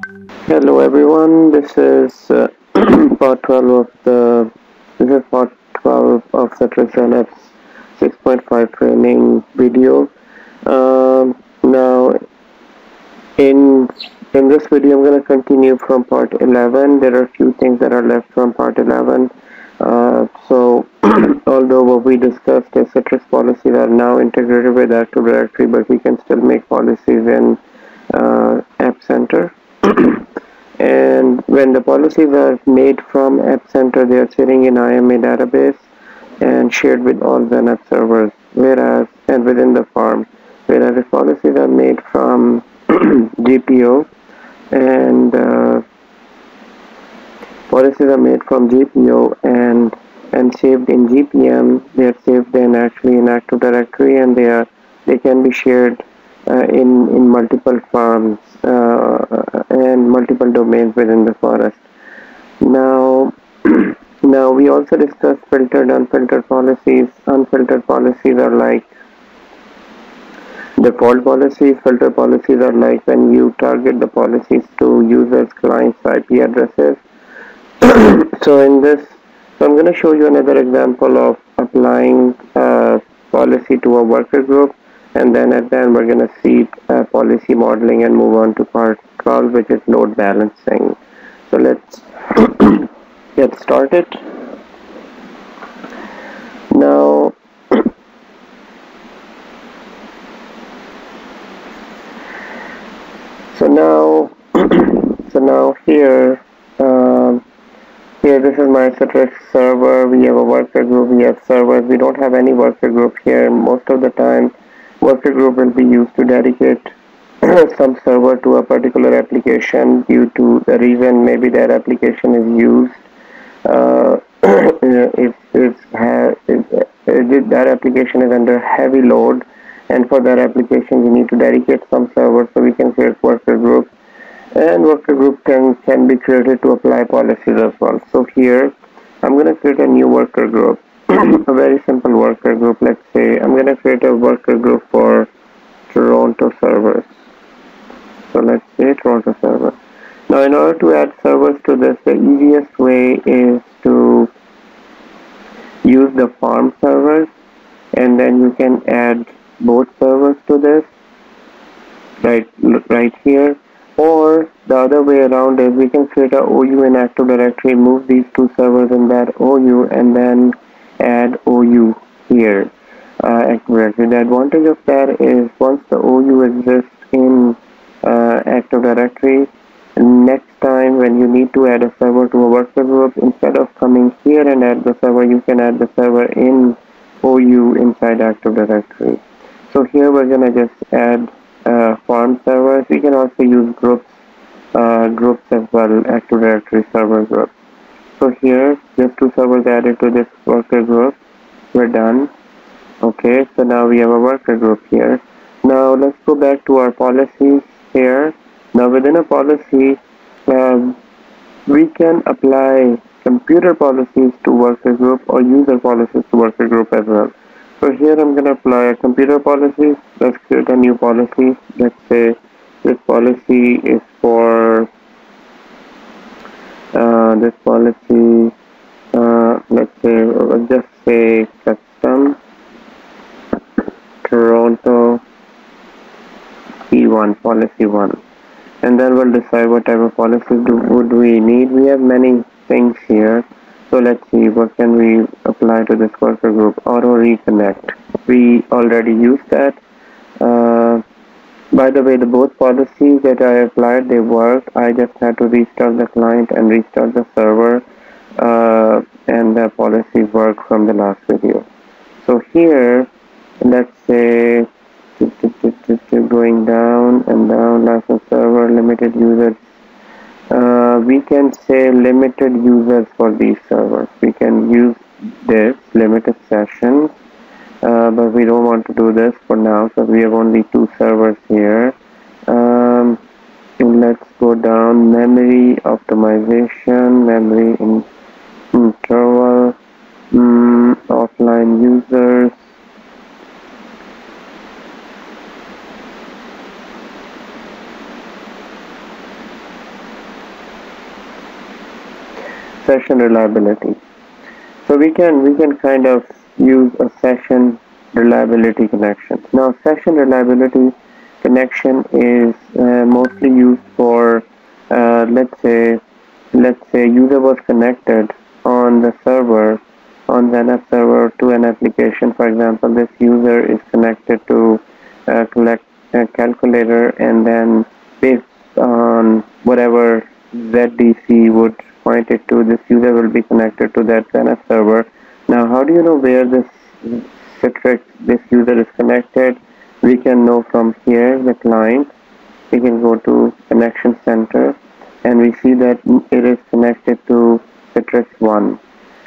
Hello everyone, this is part 12 of the this is part 12 of Citrix XenApp 6.5 training video. Now in this video I'm going to continue from part 11. There are a few things that are left from part 11. So although what we discussed is Citrix policies are now integrated with Active Directory, but we can still make policies in App Center. And when the policies are made from App Center, they are sitting in IMA database and shared with all XenApp servers, and within the farm. Whereas if policies are made from GPO and saved in GPM, they are saved in Active Directory, and they can be shared in multiple farms and multiple domains within the forest. Now, now we also discussed filtered, unfiltered policies. Unfiltered policies are like default policies. Filter policies are like when you target the policies to users, clients' IP addresses. So I'm going to show you another example of applying a policy to a worker group, and then at the end we're going to see policy modeling and move on to part 12, which is load balancing. So let's get started. Now, so now here this is my Citrix server. We have a worker group, we have servers. We don't have any worker group here. Most of the time worker group will be used to dedicate some server to a particular application due to the reason maybe that application is used. If that application is under heavy load, and for that application we need to dedicate some servers, so we can create worker group, and worker group can be created to apply policies as well. So here I'm going to create a new worker group, a very simple worker group. Let's say I'm going to create a worker group for Toronto servers. So let's say Toronto server. Now in order to add servers to this, the easiest way is to use the farm servers, and then you can add both servers to this right here. Or the other way around is we can create a OU in Active Directory, move these two servers in that OU, and then add OU here. Active Directory. The advantage of that is once the OU exists in Active Directory, next time when you need to add a server to a worker group, instead of coming here and add the server, you can add the server in OU inside Active Directory. So here we're gonna just add farm servers. We can also use groups as well, Active Directory server groups. So here just two servers added to this worker group. We're done. Okay, so now we have a worker group here. Now let's go back to our policies here. Now within a policy, we can apply computer policies to worker group or user policies to worker group as well. So here I'm going to apply a computer policy. Let's create a new policy. Let's say this policy is for let's say just say custom Toronto P1 policy 1, and then we'll decide what type of policies would we need. We have many things here. So let's see, what can we apply to this worker group? Auto reconnect. We already used that. By the way, both policies that I applied, they worked. I just had to restart the client and restart the server, and the policies worked from the last video. So here, let's say going down and down, license server, limited users. We can say limited users for these servers. We can use this limited sessions, but we don't want to do this for now, so we have only two servers here. Let's go down, memory optimization, memory interval, offline users. session reliability. So we can kind of use a session reliability connection. Now, session reliability connection is mostly used for let's say user was connected on the server, on XenApp server, to an application. For example, this user is connected to collect a calculator, and then based on whatever ZDC would point it to, this user will be connected to that XenApp server. Now, how do you know where this user is connected? We can know from here, the client. We can go to connection center, and we see that it is connected to Citrix 1.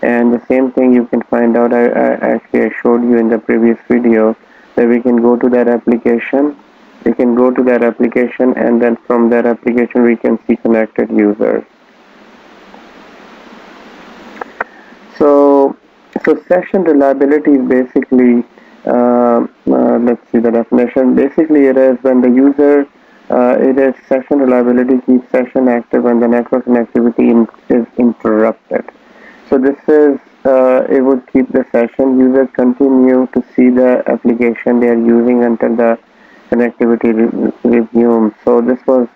And the same thing you can find out, I showed you in the previous video, that we can go to that application. We can go to that application, and then from that application we can see connected users. So session reliability is basically, let's see the definition. Basically, it is when the user, it is session reliability keeps session active when the network connectivity is interrupted. So this is, it would keep the session. Users continue to see the application they are using until the connectivity resumes. So this was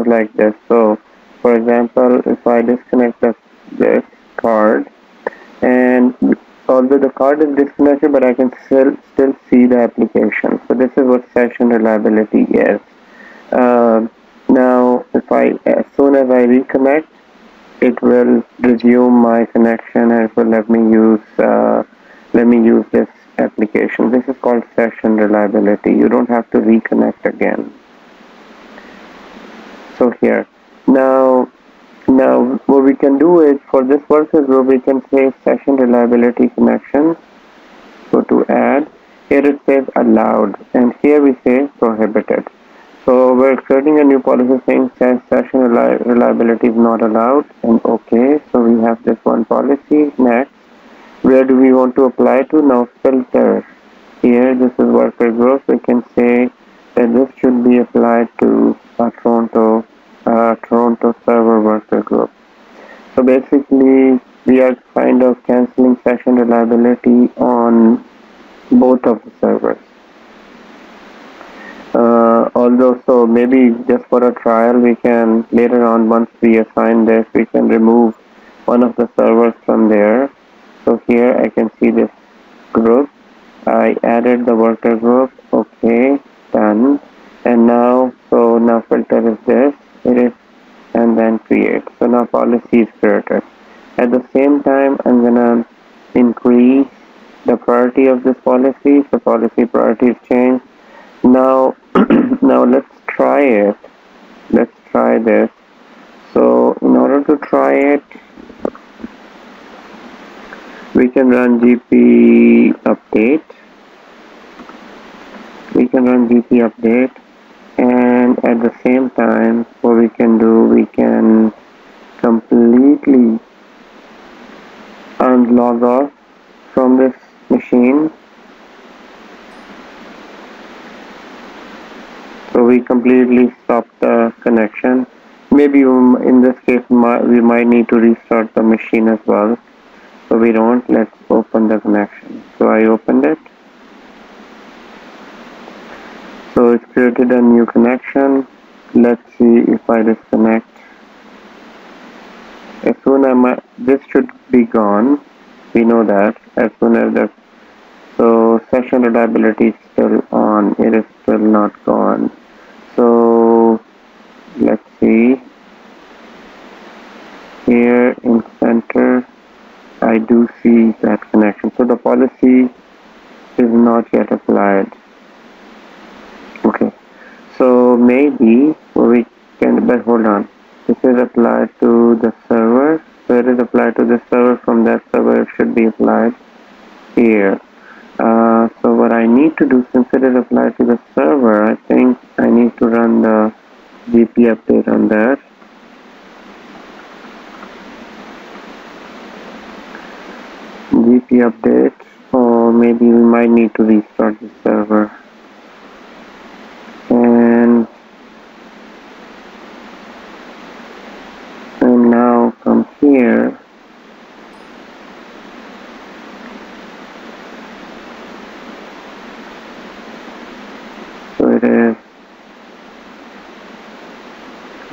like this. So, for example, if I disconnect this card, and although the card is disconnected, but I can still see the application. So this is what session reliability is. Now, as soon as I reconnect, it will resume my connection, and it will let me use this application. This is called session reliability. You don't have to reconnect again. So here, now what we can do is, for this worker group, we can say session reliability connection. Go to add. Here it says allowed, and here we say prohibited. So we're creating a new policy saying session reliability is not allowed, and okay. So we have this one policy. Next, where do we want to apply to? Now filter. Here, this is worker group. We can say that this should be applied to a Toronto server worker group. So basically, we are kind of canceling session reliability on both of the servers. Although, so maybe just for a trial, we can later on, once we assign this, we can remove one of the servers from there. So here I can see this group. I added the worker group. Okay, done. And now filter is this. It is, and then create. So now policy is created. At the same time, I'm gonna increase the priority of this policy. So policy priority is changed. Now let's try it. Let's try this. So in order to try it, we can run gp update. And at the same time, what we can do, we can completely log off from this machine. So we completely stop the connection. Maybe in this case we might need to restart the machine as well. So we don't. Let's open the connection. So I opened it. So it's created a new connection. Let's see if I disconnect. As soon as this should be gone. We know that as soon as the session reliability is still on. It is still not gone. So let's see. Here in center, I do see that connection. So the policy is not yet applied. Okay. So maybe we can, but hold on. This is applied to the server. So it is applied to the server. From that server, it should be applied here. So what I need to do, since it is applied to the server, I think I need to run the GP update on that. GP update, or maybe we might need to restart the server. And now from here,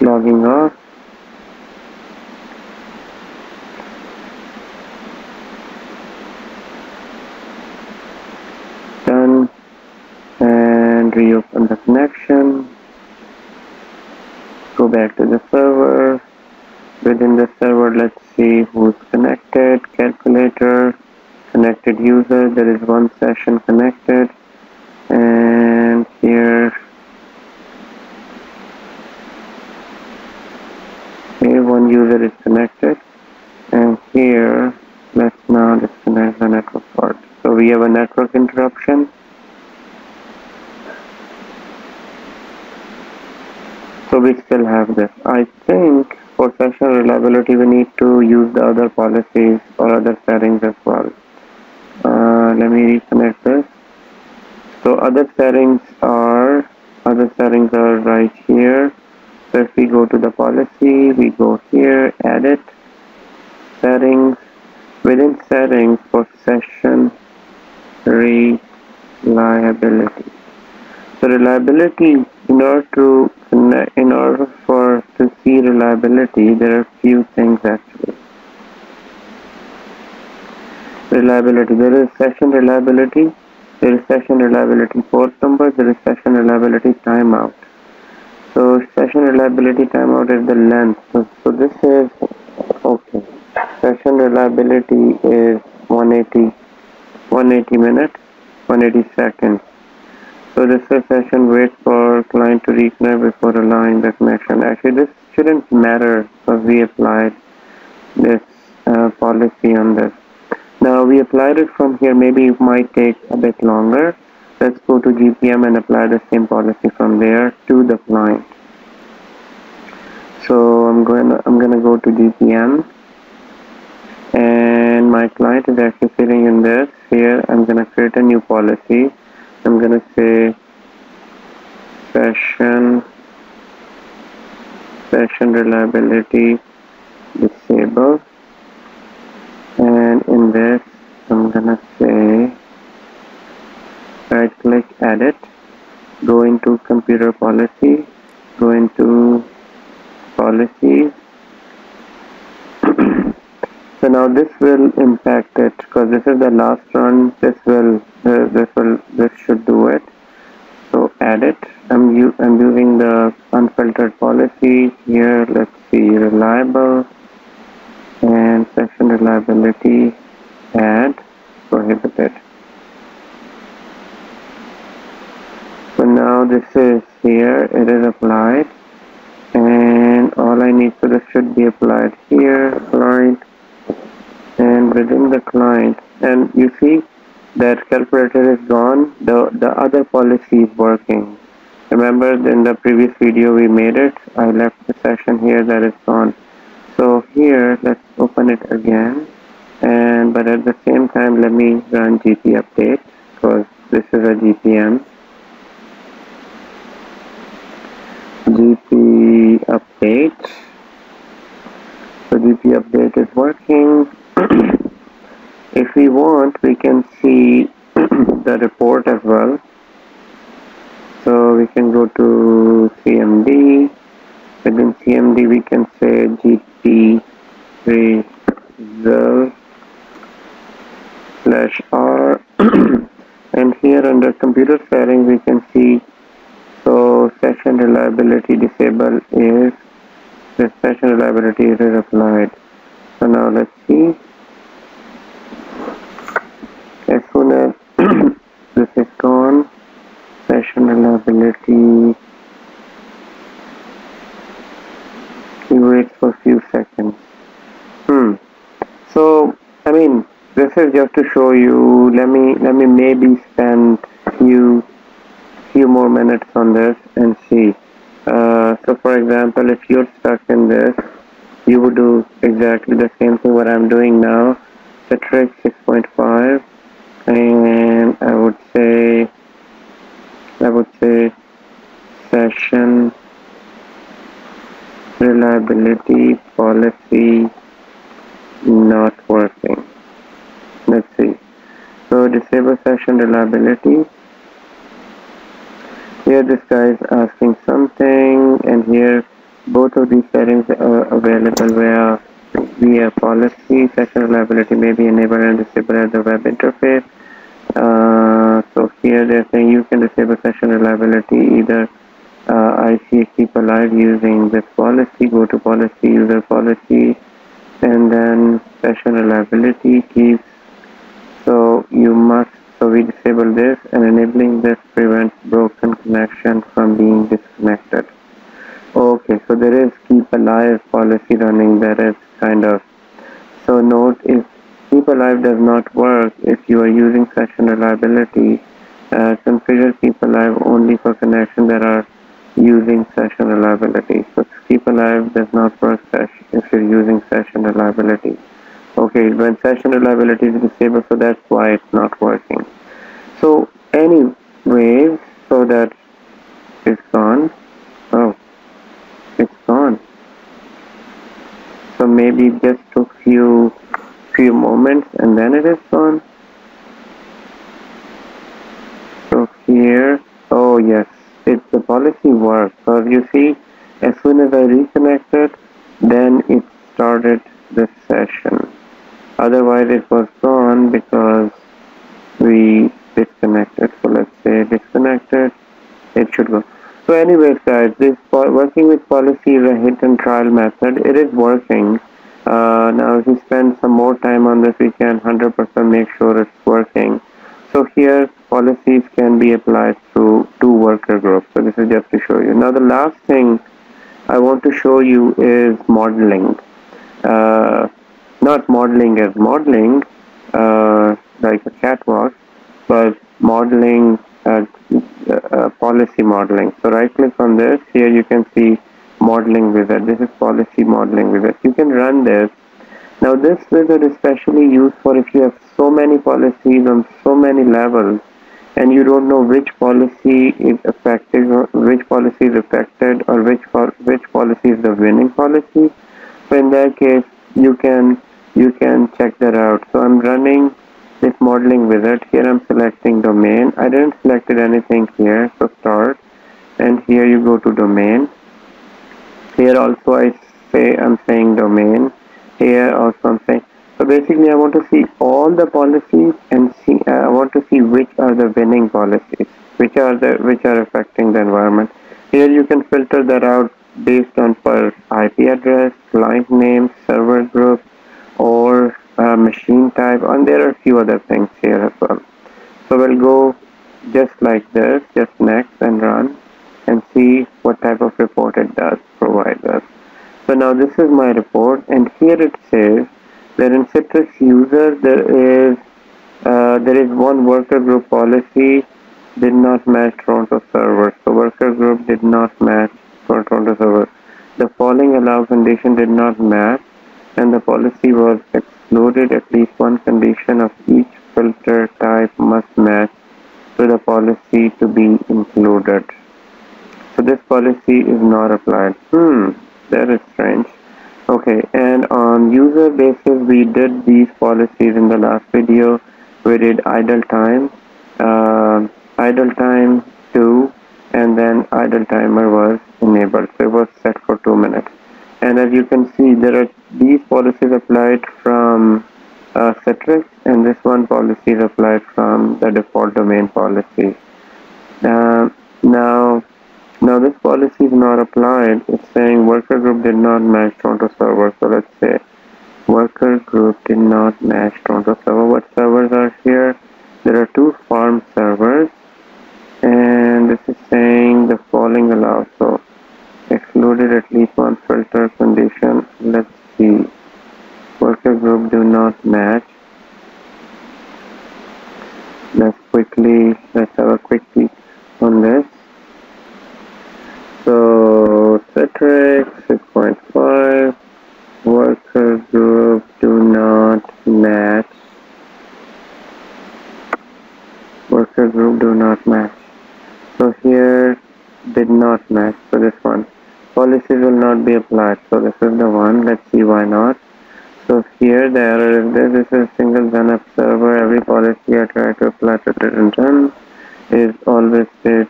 Logging off. Done. And reopen the connection. Go back to the server. Within the server, let's see who's connected. Calculator, connected user. There is one session connected. And here, one user is connected. And here, let's now disconnect the network part. So we have a network interruption. So we still have this. I think for session reliability we need to use the other policies or other settings as well. Let me reconnect this. So other settings are right here. So if we go to the policy, we go here, edit, settings. Within settings for session reliability. So reliability, in order to see reliability, there are few things actually. Reliability, there is session reliability, there is session reliability port number, there is session reliability timeout. So session reliability timeout is the length. So this is okay. Session reliability is 180 minutes, 180 seconds. So this is session wait for client to reconnect before allowing the connection. Actually, this shouldn't matter because we applied this policy on this. Now we applied it from here. Maybe it might take a bit longer. Let's go to GPM and apply the same policy from there to the client. So I'm gonna go to GPM, and my client is actually sitting in this. Here I'm gonna create a new policy. I'm gonna say session reliability disable, and in this I'm gonna say right click edit, go into computer policy, go into policies. So now this will impact it because this is the last run. This should do it. So edit. I'm using the unfiltered policy here. Let's see, reliable and session reliability, add prohibited. So now this is here. It is applied, and all I need, so this should be applied here, client. And within the client, and you see that calculator is gone, the other policy is working. Remember in the previous video we made it, I left the session here that is gone. So here let's open it again, but at the same time let me run GP update because this is a GPM. GP update. So GP update is working. If we want, we can see the report as well. So we can go to CMD. Within CMD, we can say GP result/R. And here under computer settings, we can see, so session reliability disable is, the session reliability is applied. So now let's see. As soon as this is gone, session reliability, he waits for a few seconds. So I mean, this is just to show you. Let me maybe spend few more minutes on this and see. So for example, if you're stuck in this, you would do exactly the same thing what I'm doing now. Citrix 6.5, and I would say session reliability policy not working. Let's see. So disable session reliability. Here this guy is asking something, and here both both of these settings are available via policy. Session reliability may be enabled and disabled at the web interface. So here they're saying you can disable session reliability either I see keep alive using this policy. Go to policy, user policy, and then session reliability keeps. So we disable this, and enabling this prevents broken connection from being disconnected. Okay, so there is keep alive policy running. That is kind of, so note, if keep alive does not work if you are using session reliability, configure keep alive only for connections that are using session reliability. So keep alive does not work if you're using session reliability. Okay, when session reliability is disabled, so that's why it's not working. So anyways, so that it's gone. Oh, it's gone. So maybe it just took few moments and then it is gone. So here, oh yes, the policy works. So you see, as soon as I reconnected, then it started the session. Otherwise it was gone because we disconnected. So let's say disconnected, it should go. So anyways guys, this working with policy is a hit and trial method. It is working. Now if we spend some more time on this, we can 100% make sure it's working. So here policies can be applied through 2 worker groups. So this is just to show you. Now the last thing I want to show you is modeling. Not modeling as modeling, like a catwalk, but modeling, policy modeling. So right click on this. Here you can see modeling wizard. This is policy modeling wizard. You can run this. Now this wizard is specially used for if you have so many policies on so many levels and you don't know which policy is affected or which policy is affected or which policy is the winning policy. So in that case you can check that out. So I'm running this modeling wizard. Here I'm selecting domain. I didn't select anything here, so start, and here you go to domain. Here also I'm saying domain. Here also I'm saying, so basically I want to see all the policies and I want to see which are the winning policies, which are affecting the environment. Here you can filter that out based on per IP address, client name, server group, or machine type, and there are a few other things here as well. So we'll go just like this, just next and run and see what type of report it does provide us. So now this is my report, and here it says that in Citrix user there is one worker group policy did not match Toronto server. So worker group did not match Toronto server. The following allow condition did not match, and the policy was excluded. At least one condition of each filter type must match to the policy to be included. So this policy is not applied. That is strange. Okay, and on user basis, we did these policies in the last video. We did idle time 2, and then idle timer was enabled. So it was set for 2 minutes. And as you can see, there are these policies applied from Citrix, and this one policy is applied from the default domain policy. Now this policy is not applied. It's saying worker group did not match Toronto server. So let's say worker group did not match Toronto server. What servers are here? There are 2 farm servers, and this is saying the following allows. So excluded at least one filter condition. Let's see. Worker group do not match. Let's have a quick peek on this. So Citrix 6.5 worker group do not match. Worker group do not match. So here did not match. So this one policies will not be applied. So this is the one. Let's see why not. So here the error is this is a single XenApp server. Every policy I try to apply to didn't run is always state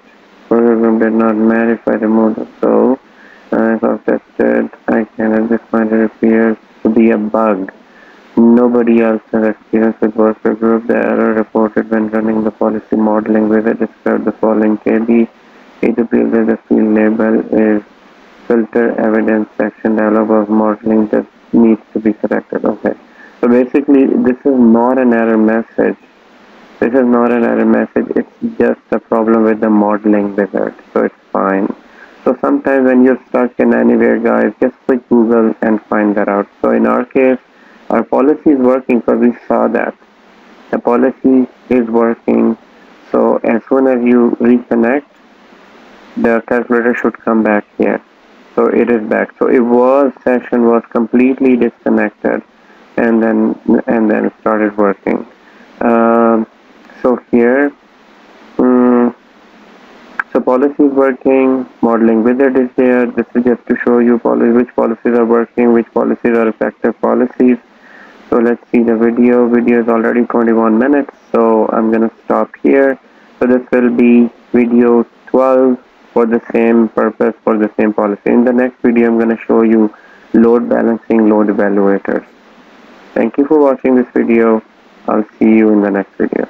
worker group did not match if I remove it. So if after tested. I can at this point it appears to be a bug. Nobody else has experience with worker group. The error reported when running the policy modeling wizard described the following KB. It appears that the field label is filter evidence section dialog of modeling that needs to be selected. Okay. So basically this is not an error message. This is not an error message. It's just a problem with the modeling wizard. So it's fine. So sometimes when you're stuck in anywhere, guys, just click Google and find that out. So in our case, our policy is working, so we saw that the policy is working. So as soon as you reconnect, the calculator should come back here. So it is back. So session was completely disconnected, and then it started working. So here, so policy is working, modeling wizard is there. This is just to show you which policies are working, which policies are effective policies. So let's see the video. Video is already 21 minutes, so I'm gonna stop here. So this will be video 12 for the same purpose, for the same policy. In the next video, I'm gonna show you load balancing, load evaluators. Thank you for watching this video. I'll see you in the next video.